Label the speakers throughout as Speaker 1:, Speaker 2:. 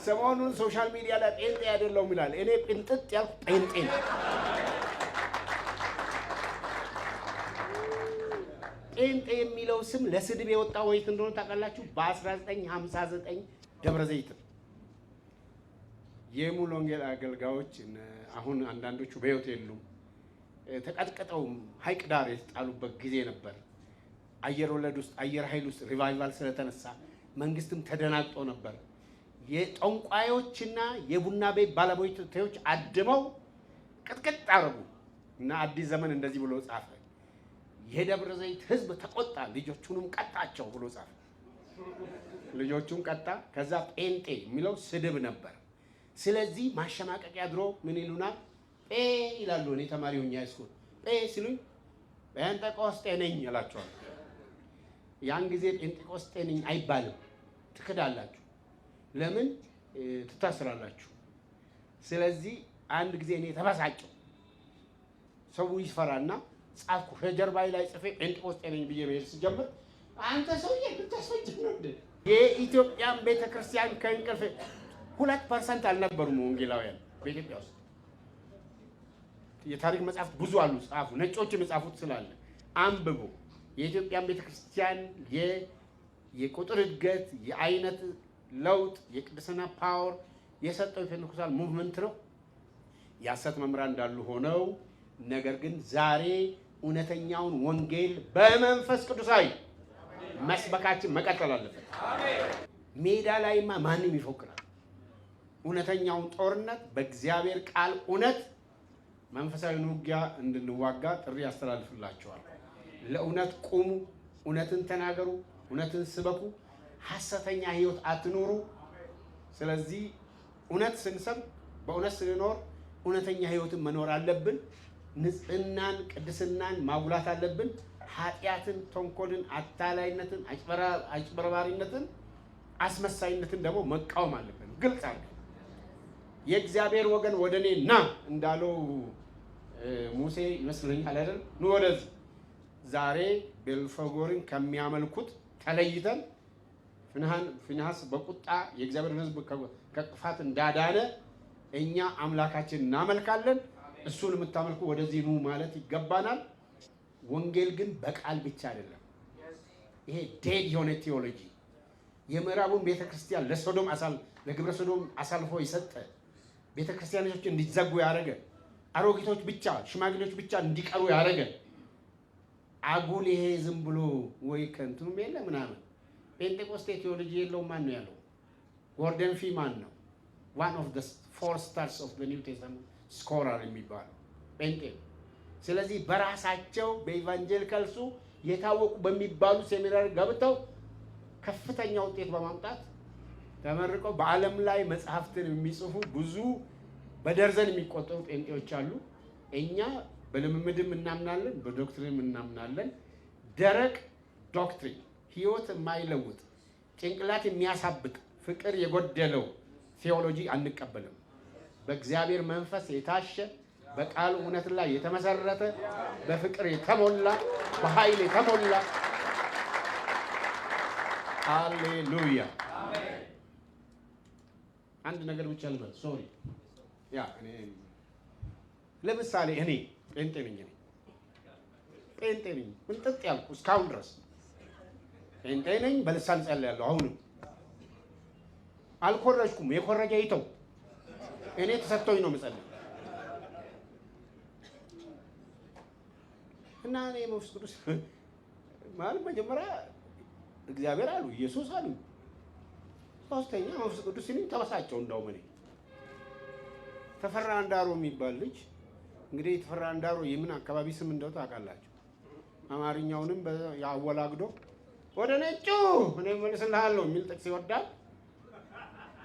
Speaker 1: ሰሞኑን ሶሻል ሚዲያ ላይ ጴንጤ አይደለሁም ይላል። እኔ ጴንጥጥ ያልኩ ጴንጤ ነው። ጴንጤ የሚለው ስም ለስድብ የወጣው ወይት እንደሆነ ታውቃላችሁ? በ1959 ደብረ ዘይት የሙሉ ወንጌል አገልጋዮች አሁን አንዳንዶቹ በሕይወት የሉም ተቀጥቅጠው ሐይቅ ዳር የተጣሉበት ጊዜ ነበር። አየር ወለድ ውስጥ አየር ኃይል ውስጥ ሪቫይቫል ስለተነሳ መንግስትም ተደናግጦ ነበር። የጠንቋዮችና የቡና ቤት ባለቤቶች አድመው ቅጥቅጥ አረጉ እና አዲስ ዘመን እንደዚህ ብሎ ጻፈ። የደብረ ዘይት ህዝብ ተቆጣ፣ ልጆቹንም ቀጣቸው ብሎ ጻፈ። ልጆቹን ቀጣ። ከዛ ጴንጤ የሚለው ስድብ ነበር። ስለዚህ ማሸማቀቂያ ድሮ ምን ይሉናል? ጴ ይላሉ። እኔ ተማሪ ሆኜ ሃይስኩል ጴ ሲሉኝ ጴንጤቆስጤ ነኝ እላቸዋለሁ። ያን ጊዜ ጴንጤቆስጤ ነኝ አይባልም፣ ትክዳላችሁ። ለምን ትታስራላችሁ? ስለዚህ አንድ ጊዜ እኔ ተበሳጨው። ሰው ይፈራና ጻፍኩ። ከጀርባዬ ላይ ጽፌ ጴንጤቆስጤ ነኝ ብዬ መሄድ ስጀምር አንተ ሰውዬ ልታስፈጅ ነው እንዴ? የኢትዮጵያን ቤተክርስቲያን ከእንቅልፍ 2% አልነበሩም ወንጌላውያን በኢትዮጵያ ውስጥ። የታሪክ መጽሐፍት ብዙ አሉ፣ ጻፉ። ነጮችም የጻፉት ስላለ አንብቡ። የኢትዮጵያን ቤተክርስቲያን የቁጥር እድገት፣ የአይነት ለውጥ፣ የቅድስና ፓወር የሰጠው የፔንቴኮስታል ሙቭመንት ነው። የሐሰት መምህራን እንዳሉ ሆነው ነገር ግን ዛሬ እውነተኛውን ወንጌል በመንፈስ ቅዱሳዊ መስበካችን መቀጠል አለበት። ሜዳ ላይማ ማንም ይፎክራል። እውነተኛውን ጦርነት በእግዚአብሔር ቃል እውነት መንፈሳዊ ውጊያ እንድንዋጋ ጥሪ ያስተላልፍላቸዋል። ለእውነት ቁሙ፣ እውነትን ተናገሩ፣ እውነትን ስበኩ፣ ሐሰተኛ ህይወት አትኑሩ። ስለዚህ እውነት ስንሰብክ በእውነት ስንኖር እውነተኛ ህይወትን መኖር አለብን። ንጽህናን፣ ቅድስናን ማጉላት አለብን። ኃጢአትን፣ ተንኮልን፣ አታላይነትን፣ አጭበርባሪነትን፣ አስመሳይነትን ደግሞ መቃወም አለብን። ግልጽ አለ። የእግዚአብሔር ወገን ወደ እኔ ና እንዳለው ሙሴ ይመስለኛል አይደል? ኑ ወደዚህ። ዛሬ ቤልፌጎርን ከሚያመልኩት ተለይተን ፊንሐስ በቁጣ የእግዚአብሔር ህዝብ ከጥፋት እንዳዳነ እኛ አምላካችን እናመልካለን። እሱን የምታመልኩ ወደዚህ ኑ ማለት ይገባናል። ወንጌል ግን በቃል ብቻ አይደለም። ይሄ ዴድ የሆነ ቴዎሎጂ የምዕራቡን ቤተክርስቲያን ለግብረ ሶዶም አሳልፎ የሰጠ ቤተክርስቲያኖች እንዲዘጉ ያደረገ፣ አሮጊቶች ብቻ ሽማግሌዎች ብቻ እንዲቀሩ ያደረገ አጉል ይሄ ዝም ብሎ ወይ ከንቱም የለ ምናምን ፔንቴኮስቴ ቴዎሎጂ የለው። ማን ነው ያለው? ጎርደን ፊ ማን ነው? one of the 4 stars of the New Testament scholar የሚባለው ጴንጤ። ስለዚህ በራሳቸው በኢቫንጀሊካልሱ የታወቁ በሚባሉ ሴሚናሪ ገብተው ከፍተኛ ውጤት በማምጣት ተመርቀው በዓለም ላይ መጽሐፍትን የሚጽፉ ብዙ በደርዘን የሚቆጠሩ ጴንጤዎች አሉ። እኛ በልምምድም እናምናለን፣ በዶክትሪንም እናምናለን። ደረቅ ዶክትሪን ህይወት የማይለውጥ ጭንቅላት የሚያሳብጥ ፍቅር የጎደለው ቴዎሎጂ አንቀበልም። በእግዚአብሔር መንፈስ የታሸ በቃሉ እውነት ላይ የተመሰረተ በፍቅር የተሞላ በኃይል የተሞላ ሃሌሉያ። አንድ ነገር ብቻ ልበል። ሶሪ ለምሳሌ እኔ ጴንጤ ነኝ ምንጥጥ ያልኩ እስካሁን ድረስ ጴንጤ ነኝ። በልሳን ጸልያለሁ። አሁንም አልኮረጅኩም። የኮረጀ ይተው። እኔ ተሰጥቶኝ ነው የምጸልይ እና እኔ መንፈስ ቅዱስ ማለት መጀመሪያ እግዚአብሔር አሉ፣ ኢየሱስ አሉ፣ ሶስተኛ መንፈስ ቅዱስ ሲል ተበሳጨው። እንደው እኔ ተፈራ አንዳሮ የሚባል ልጅ እንግዲህ ተፈራ አንዳሮ የምን አካባቢ ስም እንደው ታውቃላችሁ? አማርኛውንም ያወላግዶ ወደ ነጩ እኔ መልስልሃለሁ የሚል ጥቅስ ይወዳል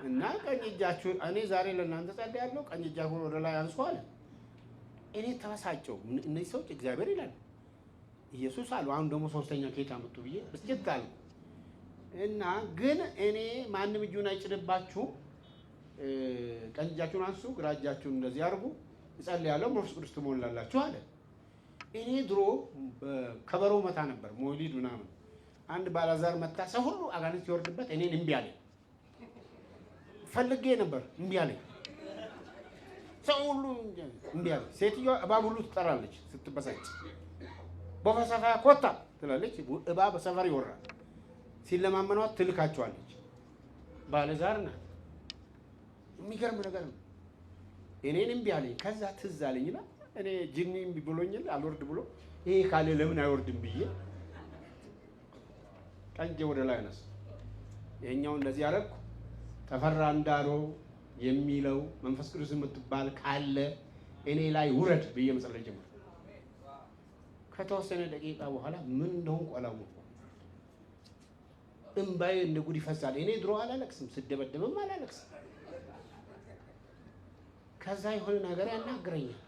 Speaker 1: እና ቀኝ እጃችሁን እኔ ዛሬ ለእናንተ ጸልያለሁ፣ ቀኝ እጃችሁን ወደ ላይ አንሱ አለ። እኔ ተበሳጨው። እነዚህ ሰዎች እግዚአብሔር ይላል ኢየሱስ አሉ፣ አሁን ደግሞ ሶስተኛ ከየት አመጡ ብዬ ብስጭት አለ እና ግን እኔ ማንም እጁን አይጭንባችሁ፣ ቀኝ እጃችሁን አንሱ፣ ግራ እጃችሁን እንደዚህ አድርጉ፣ እጸልያለሁ፣ መንፈስ ቅዱስ ትሞላላችሁ አለ። እኔ ድሮ ከበሮ መታ ነበር ሞሊድ ምናምን። አንድ ባላዛር መታ፣ ሰው ሁሉ አጋንንት ሲወርድበት እኔን እምቢ አለ። ፈልጌ ነበር እምቢ አለኝ። ሰው ሁሉ እምቢ አለኝ። ሴትዮዋ እባብ ሁሉ ትጠራለች ስትበሳጭ። በፈሰፋ ኮታ ትላለች። እባብ ሰፈር ይወራል። ሲለማመኗት ትልካቸዋለች። ባለዛር ናት። የሚገርም ነገር ነው። እኔን እምቢ አለኝ። ከዛ ትዝ አለኝና እኔ ጅኒ እምቢ ብሎኛል አልወርድ ብሎ ይሄ ካለ ለምን አይወርድም ብዬ ቀንጄ ወደ ላይ አነሳ። ይሄኛው እንደዚህ አደረኩ። ተፈራ እንዳሮ የሚለው መንፈስ ቅዱስ የምትባል ካለ እኔ ላይ ውረድ ብዬ መጸለይ ጀመርኩ። ከተወሰነ ደቂቃ በኋላ ምን እንደሆንኩ አላወቅኩም። እምባዬ እንደ ጉድ ይፈሳል። እኔ ድሮ አላለቅስም፣ ስደበደብም አላለቅስም። ከዛ የሆነ ነገር ያናግረኛል።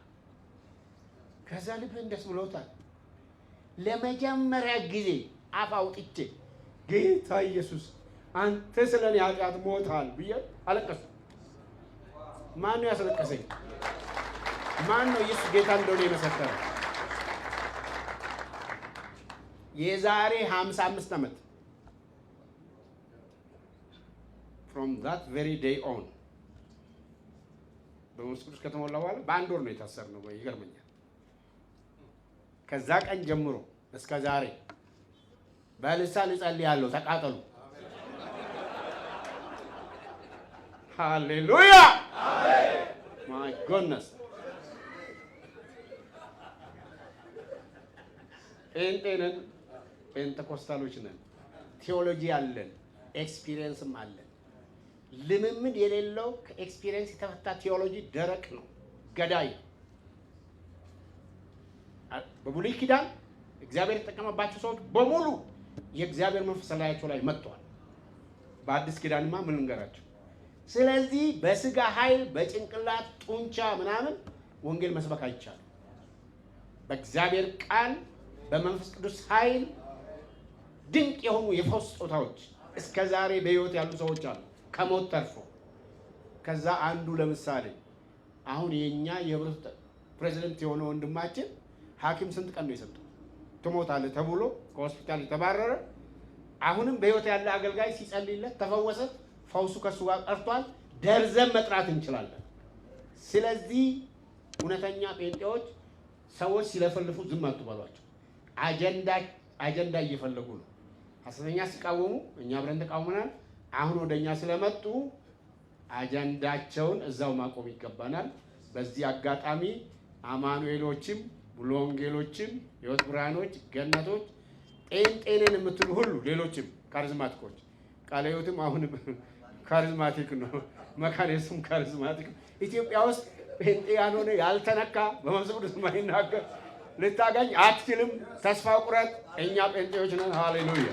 Speaker 1: ከዛ ልቤን ደስ ብሎታል። ለመጀመሪያ ጊዜ አፍ አውጥቼ ጌታ ኢየሱስ አንተ ስለኔ ኃጢአት ሞታል ብዬ አለቀስኩ። ማን ነው ያስለቀሰኝ? ማን ነው ኢየሱስ ጌታ እንደሆነ የመሰከረ? የዛሬ 55 ዓመት from that very day on በመንፈስ ቅዱስ ከተሞላ በኋላ በአንድ ወር ነው የታሰርነው። ይገርመኛል። ከዛ ቀን ጀምሮ እስከ ዛሬ በልሳን እጸልያለሁ። ተቃጠሉ። ሃሌሉያ ማይ ጎድነስ። ጴንጤንን ጴንጤኮስታሎች ነን። ቴዎሎጂ አለን፣ ኤክስፒሪየንስም አለን። ልምምድ የሌለው ከኤክስፒሪየንስ የተፈታ ቴዎሎጂ ደረቅ ነው፣ ገዳይ። በብሉይ ኪዳን እግዚአብሔር የተጠቀመባቸው ሰዎች በሙሉ የእግዚአብሔር መንፈስ ላያቸው ላይ መጥቷል። በአዲስ ኪዳንማ ምን እንገራቸው? ስለዚህ በስጋ ኃይል በጭንቅላት ጡንቻ ምናምን ወንጌል መስበክ አይቻልም። በእግዚአብሔር ቃል በመንፈስ ቅዱስ ኃይል ድንቅ የሆኑ የፈውስ ስጦታዎች እስከ ዛሬ በሕይወት ያሉ ሰዎች አሉ፣ ከሞት ተርፎ። ከዛ አንዱ ለምሳሌ አሁን የኛ የህብረት ፕሬዚደንት የሆነ ወንድማችን ሐኪም ስንት ቀን ነው የሰጠው? ትሞታለህ ተብሎ ከሆስፒታል የተባረረ አሁንም በሕይወት ያለ አገልጋይ ሲጸልይለት ተፈወሰ። ፈውሱ ከሱ ጋር ቀርቷል። ደርዘን መጥራት እንችላለን። ስለዚህ እውነተኛ ጴንጤዎች ሰዎች ሲለፈልፉ ዝም አትበሏቸው። አጀንዳ እየፈለጉ ነው። ሐሰተኛ ሲቃወሙ እኛ አብረን ተቃውመናል። አሁን ወደኛ ስለመጡ አጀንዳቸውን እዛው ማቆም ይገባናል። በዚህ አጋጣሚ አማኑኤሎችም፣ ሙሉ ወንጌሎችም፣ ሕይወት ብርሃኖች፣ ገነቶች፣ ጴንጤንን የምትሉ ሁሉ ሌሎችም ካሪዝማቲኮች፣ ቃለ ሕይወትም አሁን ካሪዝማቲክ ነው፣ መካኒዝም ካሪዝማቲክ። ኢትዮጵያ ውስጥ ጴንጤ ያልሆነ ያልተነካ በመንፈስ ቅዱስ የማይናገር ልታገኝ አትችልም። ተስፋ ቁረጥ። እኛ ጴንጤዎች ነን። ሃሌሉያ